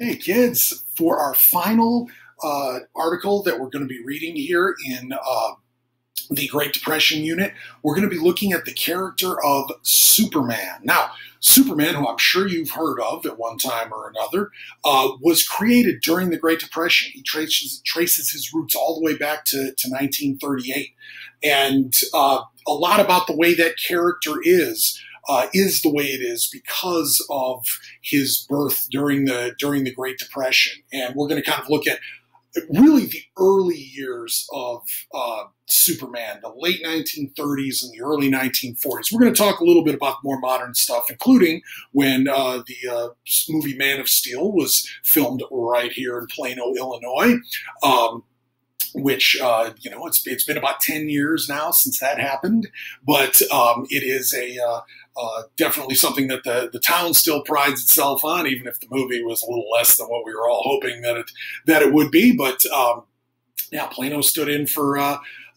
Hey kids, for our final article that we're going to be reading here in the Great Depression unit, we're going to be looking at the character of Superman. Now, Superman, who I'm sure you've heard of at one time or another, was created during the Great Depression. He traces his roots all the way back to 1938. And a lot about the way that character is the way it is because of his birth during the Great Depression. And we're going to kind of look at really the early years of Superman, the late 1930s and the early 1940s. We're going to talk a little bit about more modern stuff, including when the movie Man of Steel was filmed right here in Plano, Illinois. Which, it's been about 10 years now since that happened, but it is definitely something that the town still prides itself on, even if the movie was a little less than what we were all hoping that it would be. But yeah, Plano stood in for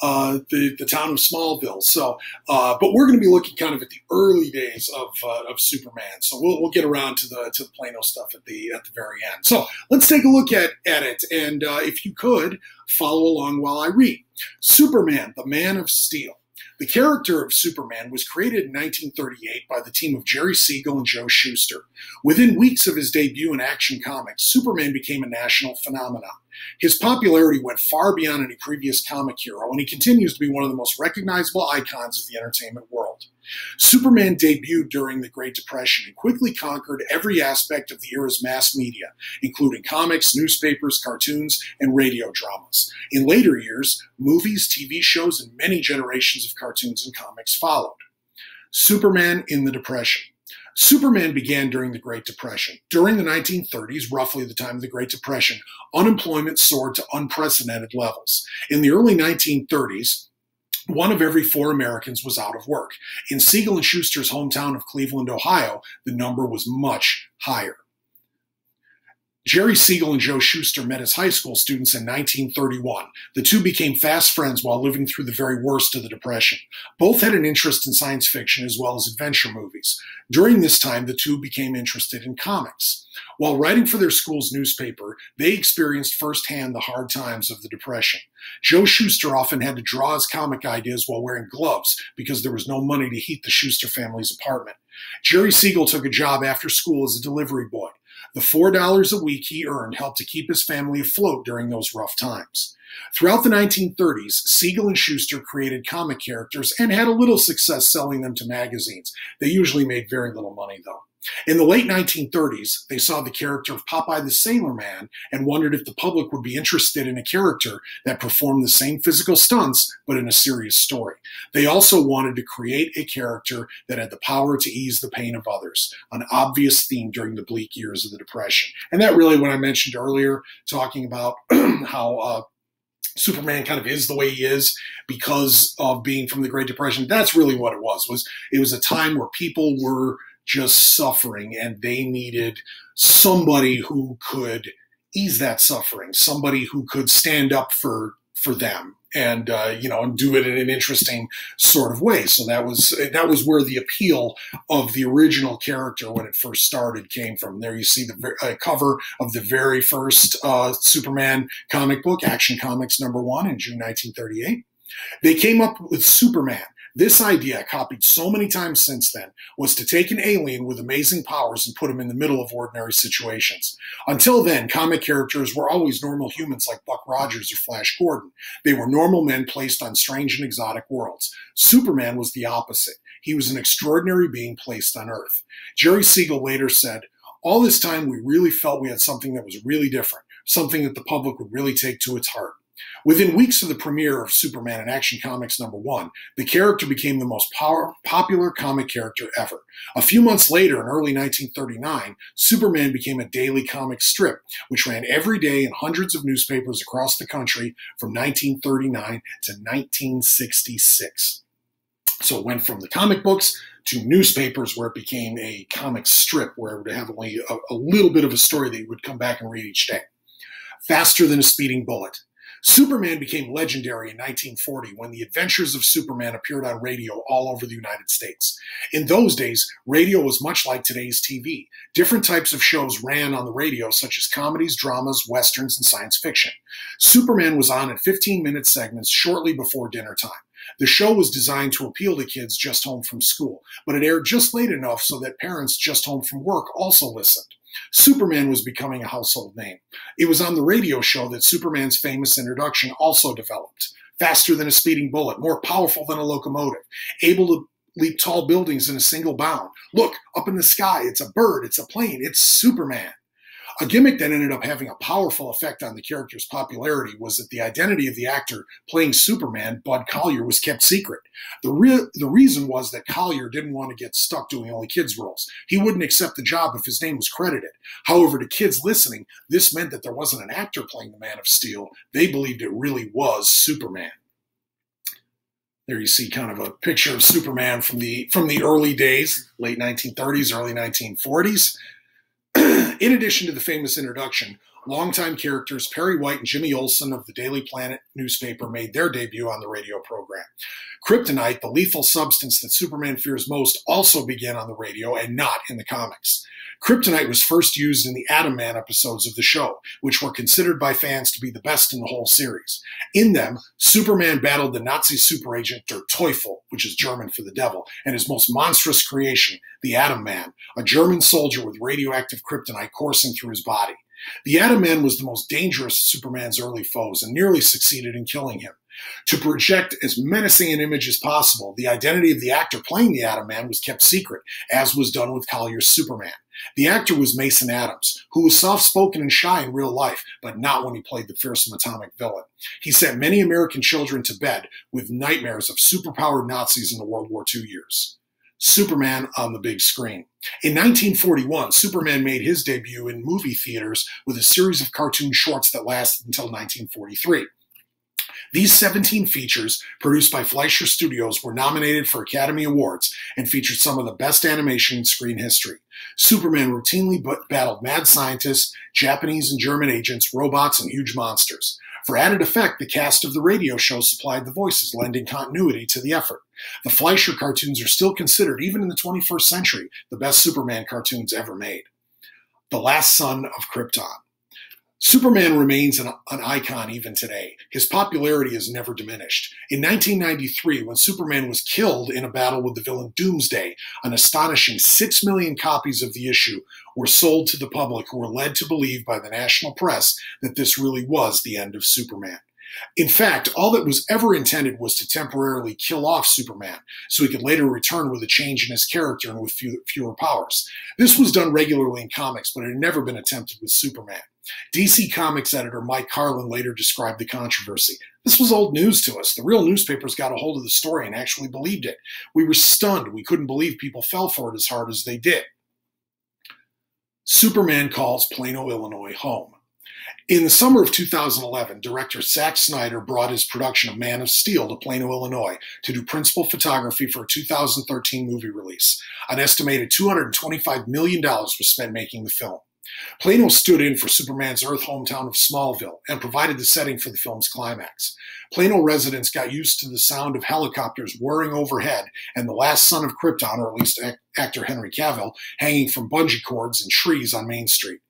the town of Smallville. So, but we're going to be looking kind of at the early days of Superman. So we'll get around to the Plano stuff at the very end. So let's take a look at it, and if you could follow along while I read. Superman, the Man of Steel. The character of Superman was created in 1938 by the team of Jerry Siegel and Joe Shuster. Within weeks of his debut in Action Comics, Superman became a national phenomenon. His popularity went far beyond any previous comic hero, and he continues to be one of the most recognizable icons of the entertainment world. Superman debuted during the Great Depression and quickly conquered every aspect of the era's mass media, including comics, newspapers, cartoons, and radio dramas. In later years, movies, TV shows, and many generations of cartoons and comics followed. Superman in the Depression. Superman began during the Great Depression. During the 1930s, roughly the time of the Great Depression, unemployment soared to unprecedented levels. In the early 1930s, one of every 4 Americans was out of work. In Siegel and Shuster's hometown of Cleveland, Ohio, the number was much higher. Jerry Siegel and Joe Shuster met as high school students in 1931. The two became fast friends while living through the very worst of the Depression. Both had an interest in science fiction as well as adventure movies. During this time, the two became interested in comics. While writing for their school's newspaper, they experienced firsthand the hard times of the Depression. Joe Shuster often had to draw his comic ideas while wearing gloves because there was no money to heat the Shuster family's apartment. Jerry Siegel took a job after school as a delivery boy. The $4 a week he earned helped to keep his family afloat during those rough times. Throughout the 1930s, Siegel and Shuster created comic characters and had a little success selling them to magazines. They usually made very little money, though. In the late 1930s, they saw the character of Popeye the Sailor Man and wondered if the public would be interested in a character that performed the same physical stunts, but in a serious story. They also wanted to create a character that had the power to ease the pain of others, an obvious theme during the bleak years of the Depression. And that really, when I mentioned earlier, talking about how Superman kind of is the way he is because of being from the Great Depression, that's really what it was. It was a time where people were just suffering, and they needed somebody who could ease that suffering, somebody who could stand up for them, and and do it in an interesting sort of way. So that was where the appeal of the original character when it first started came from. There you see the cover of the very first Superman comic book, Action Comics #1 in June 1938. They came up with Superman. This idea, copied so many times since then, was to take an alien with amazing powers and put him in the middle of ordinary situations. Until then, comic characters were always normal humans like Buck Rogers or Flash Gordon. They were normal men placed on strange and exotic worlds. Superman was the opposite. He was an extraordinary being placed on Earth. Jerry Siegel later said, "All this time we really felt we had something that was really different, something that the public would really take to its heart." Within weeks of the premiere of Superman in Action Comics #1, the character became the most popular comic character ever. A few months later, in early 1939, Superman became a daily comic strip, which ran every day in hundreds of newspapers across the country from 1939 to 1966. So it went from the comic books to newspapers, where it became a comic strip, where it would have only a little bit of a story that you would come back and read each day. Faster than a speeding bullet. Superman became legendary in 1940 when The Adventures of Superman appeared on radio all over the United States. In those days, radio was much like today's TV. Different types of shows ran on the radio, such as comedies, dramas, westerns, and science fiction. Superman was on in 15-minute segments shortly before dinner time. The show was designed to appeal to kids just home from school, but it aired just late enough so that parents just home from work also listened. Superman was becoming a household name. It was on the radio show that Superman's famous introduction also developed. Faster than a speeding bullet, more powerful than a locomotive, able to leap tall buildings in a single bound. Look, up in the sky, it's a bird, it's a plane, it's Superman. A gimmick that ended up having a powerful effect on the character's popularity was that the identity of the actor playing Superman, Bud Collyer, was kept secret. The reason was that Collyer didn't want to get stuck doing only kids' roles. He wouldn't accept the job if his name was credited. However, to kids listening, this meant that there wasn't an actor playing the Man of Steel. They believed it really was Superman. There you see kind of a picture of Superman from the early days, late 1930s, early 1940s. In addition to the famous introduction, longtime characters Perry White and Jimmy Olsen of the Daily Planet newspaper made their debut on the radio program. Kryptonite, the lethal substance that Superman fears most, also began on the radio and not in the comics. Kryptonite was first used in the Atom Man episodes of the show, which were considered by fans to be the best in the whole series. In them, Superman battled the Nazi super agent Der Teufel, which is German for the devil, and his most monstrous creation, the Atom Man, a German soldier with radioactive kryptonite coursing through his body. The Atom Man was the most dangerous of Superman's early foes and nearly succeeded in killing him. To project as menacing an image as possible, the identity of the actor playing the Atom Man was kept secret, as was done with Collier's Superman. The actor was Mason Adams, who was soft-spoken and shy in real life, but not when he played the fearsome atomic villain. He sent many American children to bed with nightmares of superpowered Nazis in the World War II years. Superman on the big screen. In 1941, Superman made his debut in movie theaters with a series of cartoon shorts that lasted until 1943. These 17 features, produced by Fleischer Studios, were nominated for Academy Awards and featured some of the best animation in screen history. Superman routinely battled mad scientists, Japanese and German agents, robots, and huge monsters. For added effect, the cast of the radio show supplied the voices, lending continuity to the effort. The Fleischer cartoons are still considered, even in the 21st century, the best Superman cartoons ever made. The Last Son of Krypton. Superman remains an icon even today. His popularity has never diminished. In 1993, when Superman was killed in a battle with the villain Doomsday, an astonishing 6 million copies of the issue were sold to the public, who were led to believe by the national press that this really was the end of Superman. In fact, all that was ever intended was to temporarily kill off Superman, so he could later return with a change in his character and with fewer powers. This was done regularly in comics, but it had never been attempted with Superman. DC Comics editor Mike Carlin later described the controversy. This was old news to us. The real newspapers got a hold of the story and actually believed it. We were stunned. We couldn't believe people fell for it as hard as they did. Superman calls Plano, Illinois home. In the summer of 2011, director Zack Snyder brought his production of Man of Steel to Plano, Illinois to do principal photography for a 2013 movie release. An estimated $225 million was spent making the film. Plano stood in for Superman's Earth hometown of Smallville and provided the setting for the film's climax. Plano residents got used to the sound of helicopters whirring overhead and the last son of Krypton, or at least actor Henry Cavill, hanging from bungee cords and trees on Main Street.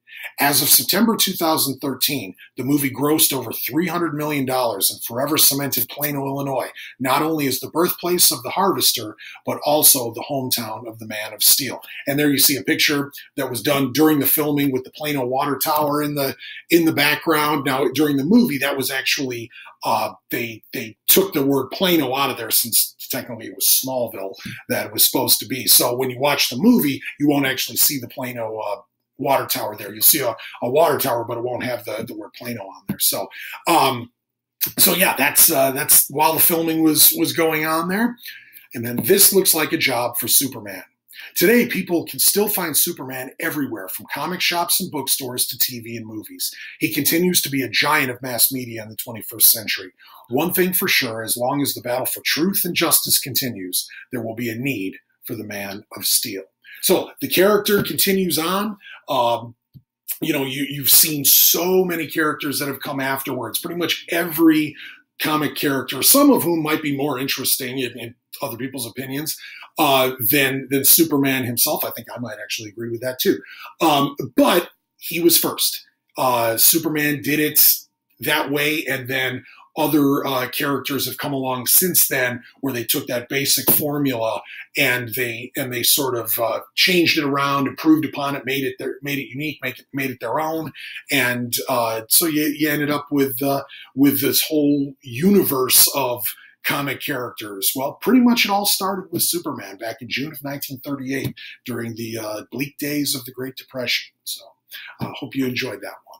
As of September 2013, the movie grossed over $300 million and forever cemented Plano, Illinois, not only as the birthplace of the Harvester, but also the hometown of the Man of Steel. And there you see a picture that was done during the filming with the Plano water tower in the background. Now, during the movie, that was actually, they took the word Plano out of there, since technically it was Smallville that it was supposed to be. So when you watch the movie, you won't actually see the Plano water tower there. You'll see a water tower, but it won't have the word Plano on there. So yeah, that's while the filming was going on there. And then this looks like a job for Superman. Today, people can still find Superman everywhere, from comic shops and bookstores to TV and movies. He continues to be a giant of mass media in the 21st century. One thing for sure, as long as the battle for truth and justice continues, there will be a need for the Man of Steel. So the character continues on. you've seen so many characters that have come afterwards. Pretty much every comic character, some of whom might be more interesting in other people's opinions than Superman himself. I think I might actually agree with that too. But he was first. Superman did it that way, and then other characters have come along since then, where they took that basic formula and they sort of changed it around, improved upon it, made it unique, made it their own, and so you ended up with this whole universe of comic characters. Well, pretty much it all started with Superman back in June of 1938 during the bleak days of the Great Depression. So I hope you enjoyed that one.